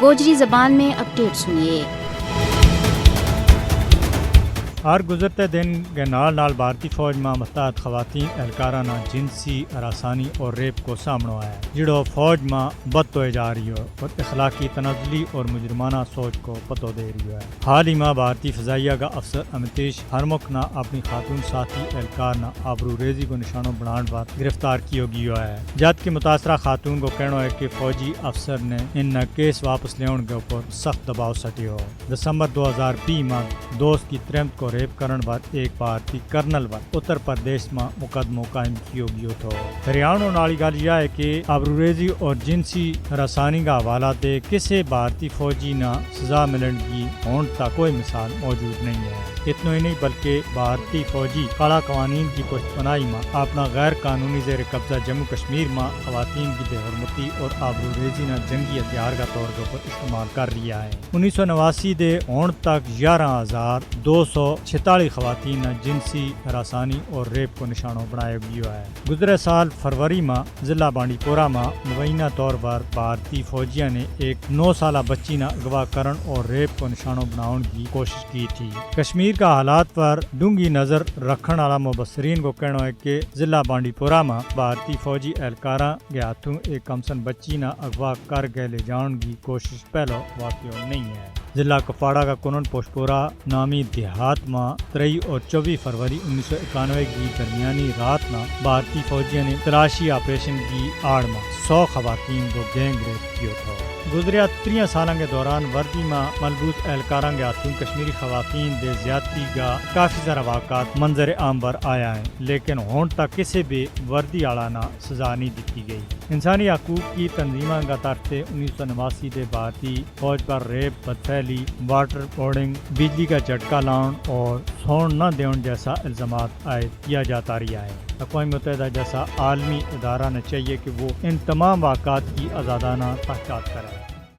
گوجری زبان میں اپڈیٹ سنیے۔ ہر گزرتے دن کے نال بھارتی فوج میں متحد خواتین اہلکارانہ جنسی ہراسانی اور ریپ کو سامنے آیا ہے، جڑو فوج میں بد ہوئے جا رہی ہو اور اخلاقی تنزلی اور مجرمانہ سوچ کو پتو دے رہی ہے۔ حال ہی میں بھارتی فضائیہ کا افسر امتیش ہرمکھ نے اپنی خاتون ساتھی اہلکار نہ آبرو ریزی کو نشانوں بنانے پر گرفتار کیا گیا ہے، جبکہ متاثرہ خاتون کو کہنا ہے کہ فوجی افسر نے ان کیس واپس لینے کے اوپر سخت دباؤ سٹی ہو۔ دسمبر 2020 میں دوست کی ترمت کو ریپ کرن پر ایک بھارتی کرنل پر اتر پردیش میں مقدمہ قائم کیا گیا تھا۔ ہریانہ والی گل یہ ہے کہ آبروریزی اور جنسی ہراسانی کا حوالہ دے کسی بھارتی فوجی نہ سزا ملنے کی ہون تک کوئی مثال موجود نہیں ہے۔ اتنا ہی نہیں بلکہ بھارتی فوجی کالا قوانین کی پشت پناہی میں اپنا غیر قانونی زیر قبضہ جموں کشمیر میں خواتین کی بے حرمتی اور آبروریزی نہ جنگی ہتھیار کا طور پر استعمال کر رہا ہے۔ 1989 دے ہون تک 11,246 خواتین نہ جنسی ہراسانی اور ریپ کو نشانوں بنایا گیا ہے۔ گزرے سال فروری میں ضلع بانڈی پورہ میں مبینہ طور پر بھارتی فوجیوں نے ایک 9 سالہ بچی نہ اغوا کرن اور ریپ کو نشانوں بنانے کی کوشش کی تھی۔ کشمیر کا حالات پر ڈونگی نظر رکھنے والا مبصرین کو کہنا ہے کہ ضلع بانڈی پورہ میں بھارتی فوجی اہلکاراں کے ہاتھوں ایک کمسن بچی نہ اغوا کر کے لے جانے کی کوشش پہلا واقعہ نہیں ہے۔ ضلع کپواڑہ کا کنن پوشپورہ نامی دیہات میں 23 اور 24 فروری 1991 کی درمیانی رات میں بھارتی فوجیوں نے تلاشی آپریشن کی آڑ میں 100 خواتین کو گینگ ریپ کیا تھا۔ گزریا 3 سالوں کے دوران وردی میں ملبوس اہلکاراں کے ہاتھوں کشمیری خواتین دے زیادتی کا کافی سارا واقعات منظر عام پر آیا ہے، لیکن ہون تک کسی بھی وردی آڑانہ سزا نہیں دیتی گئی۔ انسانی حقوق کی تنظیموں کا طرف سے 1989 دے بھارتی فوج پر ریپ، بدفعلی، واٹر بورڈنگ، بجلی کا جھٹکا لاؤن اور سون نہ دیون جیسا الزامات عائد کیا جاتا رہا ہے۔ اقوام متحدہ جیسا عالمی ادارہ نے چاہیے کہ وہ ان تمام واقعات کی آزادانہ تحقیقات کرے۔